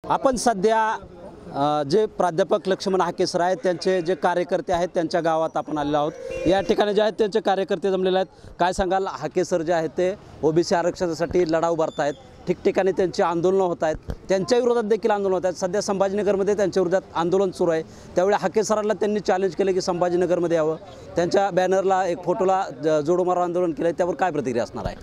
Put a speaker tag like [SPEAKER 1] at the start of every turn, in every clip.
[SPEAKER 1] आपण सध्या जे प्राध्यापक लक्ष्मण हाके सर आहेत त्यांचे जे कार्यकर्ते आहेत त्यांच्या गावात आपण आलेलो आहोत। या ठिकाणी जे आहेत त्यांचे कार्यकर्ते जमलेले आहेत। काय सांगाल, हाके सर जे आहेत ते ओबीसी आरक्षणासाठी लढा उभारत आहेत, ठिकठिकाणी त्यांची आंदोलनं होत आहेत, त्यांच्या विरोधात देखील आंदोलन होत आहेत। सध्या संभाजीनगरमध्ये त्यांच्या विरोधात आंदोलन सुरू आहे। त्यावेळी हाके सरांना त्यांनी चॅलेंज केलं की संभाजीनगरमध्ये यावं, त्यांच्या बॅनरला एक फोटोला जोडो मारो आंदोलन केलं, त्यावर काय प्रतिक्रिया असणार आहे?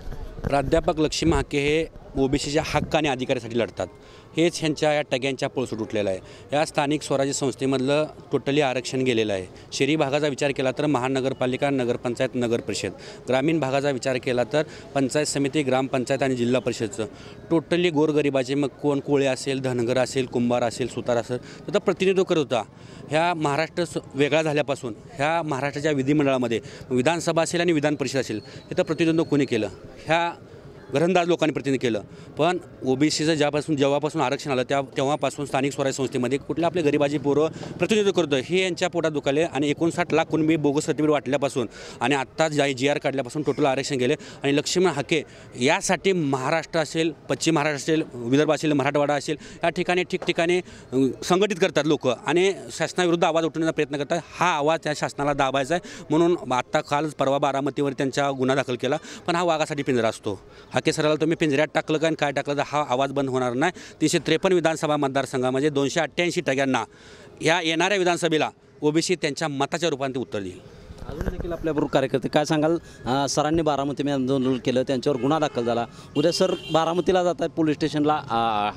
[SPEAKER 2] प्राध्यापक लक्ष्मण हाके हे ओबीसीच्या हक्क आणि अधिकारासाठी लढतात, हेच ह्यांच्या या टग्यांच्या पोळसूट उठलेला आहे। या स्थानिक स्वराज्य संस्थेमधलं टोटली आरक्षण गेलेलं आहे। शहरी भागाचा विचार केला तर महानगरपालिका, नगरपंचायत, नगर परिषद, ग्रामीण भागाचा विचार केला तर पंचायत समिती, ग्रामपंचायत आणि जिल्हा परिषदचं टोटली गोरगरिबाचे, मग कोण कोळे असेल, धनगर असेल, कुंभार असेल, सुतार असेल, त्याचं प्रतिनिधित्व करत होता। ह्या महाराष्ट्र वेगळा झाल्यापासून ह्या महाराष्ट्राच्या विधिमंडळामध्ये विधानसभा असेल आणि विधान परिषद असेल, याचं प्रतिनिधित्व कोणी केलं? ह्या घरंदाज लोकांनी प्रतिनिधित्व केलं। पण ओबीसीचं जेव्हापासून आरक्षण आलं तेव्हापासून स्थानिक स्वराज्य संस्थेमध्ये कुठले आपले गरिबाची पोरं प्रतिनिधित्व करतो हे यांच्या पोटात दुखाले आणि 59 लाख कुणबी बोगस सर्टिफिकेट वाटल्यापासून आणि आत्ता GR काढल्यापासून टोटल आरक्षण गेले। आणि लक्ष्मण हाके यासाठी महाराष्ट्र असेल, पश्चिम महाराष्ट्र असेल, विदर्भ असेल, मराठवाडा असेल, या ठिकाणी ठिकठिकाणी संघटित करतात लोक आणि शासनाविरुद्ध आवाज उठवण्याचा प्रयत्न करतात। हा आवाज त्या शासनाला दाबायचा आहे, म्हणून आत्ता काल परवा बारामतीवर त्यांचा गुन्हा दाखल केला। पण हा वाघासाठी पिंजरा असतो। हाके सराला तुम्ही पिंजऱ्यात टाकलं का आणि काय टाकलं तर हा आवाज बंद होणार नाही। 353 विधानसभा मतदारसंघामध्ये 288 टग्यांना या येणाऱ्या विधानसभेला ओबीसी त्यांच्या मताच्या रूपाने उत्तर देईल।
[SPEAKER 1] अजून देखील आपल्याबरोबर कार्यकर्ते, काय सांगाल, सरांनी बारामतीमध्ये आंदोलन केलं, त्यांच्यावर गुन्हा दाखल झाला, उद्या सर बारामतीला जात आहेत पोलीस स्टेशनला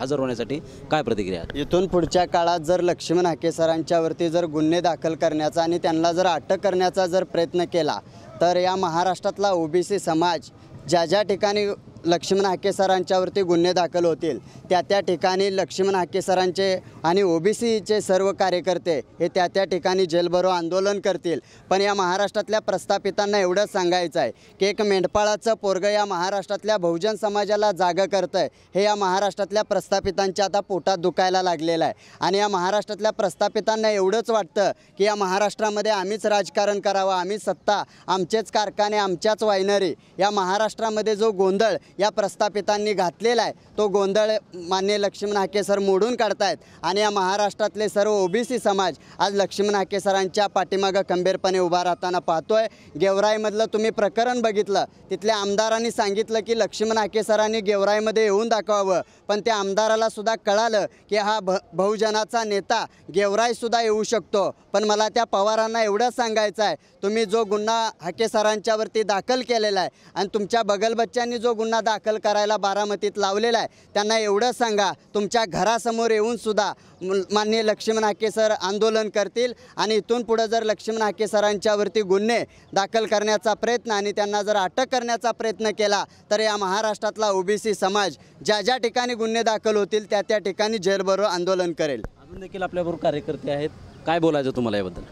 [SPEAKER 1] हजर होण्यासाठी, काय प्रतिक्रिया?
[SPEAKER 3] इथून पुढच्या काळात जर लक्ष्मण हाके सरांच्यावरती जर गुन्हे दाखल करण्याचा आणि त्यांना जर अटक करण्याचा जर प्रयत्न केला तर या महाराष्ट्रातला ओबीसी समाज ज्या ठिकाणी लक्ष्मण हाके सरांच्यावरती गुन्हे दाखल होतील त्या ठिकाणी लक्ष्मण हाके सरांचे आणि ओबीसीचे सर्व कार्यकर्ते हे त्या ठिकाणी जेलभरो आंदोलन करतील। पण या महाराष्ट्रातल्या प्रस्थापितांना एवढंच सांगायचं आहे की एक मेंढपाळाचं पोरगं या महाराष्ट्रातल्या बहुजन समाजाला जागं करतं आहे, हे या महाराष्ट्रातल्या प्रस्थापितांच्या आता पोटात दुखायला लागलेलं आहे। आणि या महाराष्ट्रातल्या प्रस्थापितांना एवढंच वाटतं की या महाराष्ट्रामध्ये आम्हीच राजकारण करावं, आम्हीच सत्ता, आमचेच कारखाने, आमच्याच वायनरी। या महाराष्ट्रामध्ये जो गोंधळ या प्रस्थापितांनी घातलेला आहे तो गोंधळ माननीय लक्ष्मण हाके सर मोडून काढतायत आणि या महाराष्ट्रातले सर्व ओबीसी समाज आज लक्ष्मण हाके सरांच्या पाठीमागं खंबीरपणे उभा राहताना पाहतोय। गेवराईमधलं तुम्ही प्रकरण बघितलं, तिथल्या आमदारांनी सांगितलं की लक्ष्मण हाके सरांनी गेवराईमध्ये येऊन दाखवावं, पण त्या आमदाराला सुद्धा कळालं की हा बहुजनाचा नेता गेवराईसुद्धा येऊ शकतो। पण मला त्या पवारांना एवढंच सांगायचं आहे, तुम्ही जो गुन्हा हाके सरांच्यावरती दाखल केलेला आहे आणि तुमच्या बगलबच्च्यांनी जो गुन्हा दाखल करायला बारामतीत लावलेला आहे त्यांना एवढं सांगा, तुमच्या घरासमोर येऊन सुद्धा माननीय लक्ष्मण हाके सर आंदोलन करतील आणि इथून पुढे जर लक्ष्मण हाके सरांच्यावरती गुन्हे दाखल करण्याचा प्रयत्न आणि त्यांना जर अटक करण्याचा प्रयत्न केला तर या महाराष्ट्रातला ओबीसी समाज ज्या ठिकाणी गुन्हे दाखल होतील त्या ठिकाणी जेलभरो आंदोलन करेल।
[SPEAKER 1] अजून देखील आपल्याबरोबर कार्यकर्ते आहेत, काय बोलायचं तुम्हाला याबद्दल?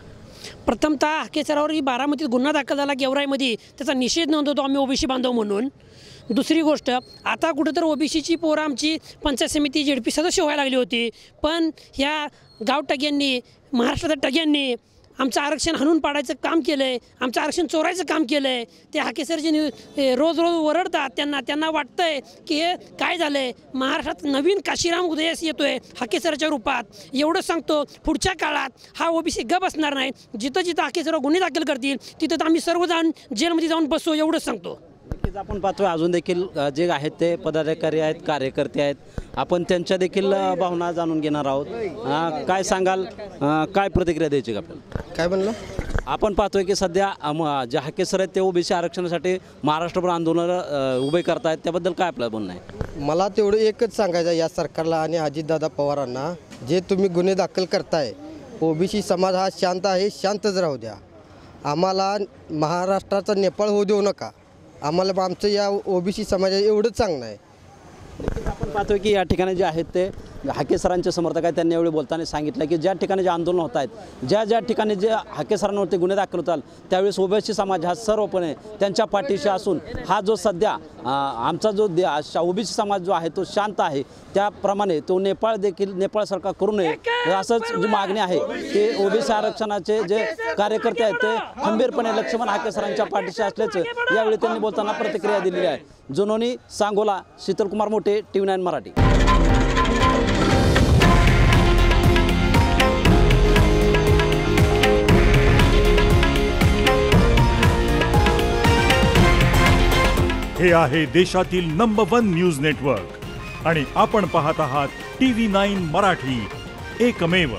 [SPEAKER 4] प्रथमतः हाके सरावर ही बारामतीत गुन्हा दाखल झाला गेवराईमध्ये, त्याचा निषेध नोंदवतो आम्ही ओबीसी बांधव म्हणून। दुसरी गोष्ट, आता कुठंतर ओबीसीची पोरं आमची पंचायत समिती ZP सदस्य व्हायला लागली होती, पण ह्या गाव टग्यांनी, महाराष्ट्राच्या टग्यांनी आमचं आरक्षण हाणून पाडायचं काम केलं आहे, आमचं आरक्षण चोरायचं काम केलं आहे। ते हाके सर जे रोज ओरडतात, त्यांना वाटतं आहे की हे काय झालं आहे, महाराष्ट्रात नवीन काशीराम उदयास येतो आहे हाके सरच्या रूपात। एवढं सांगतो, पुढच्या काळात हा ओबीसी गप बसणार नाही, जिथं हाके सर गुन्हे दाखल करतील तिथं आम्ही सर्वजण जेलमध्ये जाऊन बसू, एवढंच सांगतो।
[SPEAKER 1] नक्कीच आपण पाहतोय अजून देखील जे आहेत ते पदाधिकारी आहेत, कार्यकर्ते आहेत, आपण त्यांच्या देखील भावना जाणून घेणार आहोत। काय सांगाल, काय प्रतिक्रिया द्यायची का आपल्याला?
[SPEAKER 5] काय म्हणलं?
[SPEAKER 1] आपण पाहतोय की सध्या जे हाके सर आहेत ते ओबीसी आरक्षणासाठी महाराष्ट्रभर आंदोलन उभे करतायत, त्याबद्दल काय आपलं म्हणणं आहे?
[SPEAKER 5] मला तेवढं एकच सांगायचं या सरकारला आणि अजितदादा पवारांना, जे तुम्ही गुन्हे दाखल करताय, ओबीसी समाज हा शांत आहे, शांतच राहू द्या। आम्हाला महाराष्ट्राचा नेपाळ होऊ देऊ नका, आम्हाला आमचं या ओबीसी समाजात एवढंच चांगलं आहे।
[SPEAKER 1] आपण पाहतोय की या ठिकाणी जे आहेत ते हाके सरांचे समर्थक आहेत, त्यांनी एवढे बोलताना सांगितलं की ज्या ठिकाणी जे आंदोलन होत आहेत, ज्या ठिकाणी जे हाके सरांवरती गुन्हे दाखल होतात त्यावेळेस ओबीसी समाज हा सर्वपणे त्यांच्या पाठीशी असून हा जो सध्या आमचा जो ओबीसी समाज जो आहे तो शांत आहे, त्याप्रमाणे तो नेपाळ सरकार करू नये असंच जी मागणी आहे की ओबीसी आरक्षणाचे जे कार्यकर्ते आहेत ते खंबीरपणे लक्ष्मण हाके सरांच्या पाठीशी असल्याचं यावेळी त्यांनी बोलताना प्रतिक्रिया दिलेली आहे। जुनोनी, सांगोला, शीतलकुमार मोठे, TV9 मराठी।
[SPEAKER 6] हे आहे देशातील नंबर 1 न्यूज नेटवर्क आणि आपण पाहत आहात TV9 मराठी, एकमेव.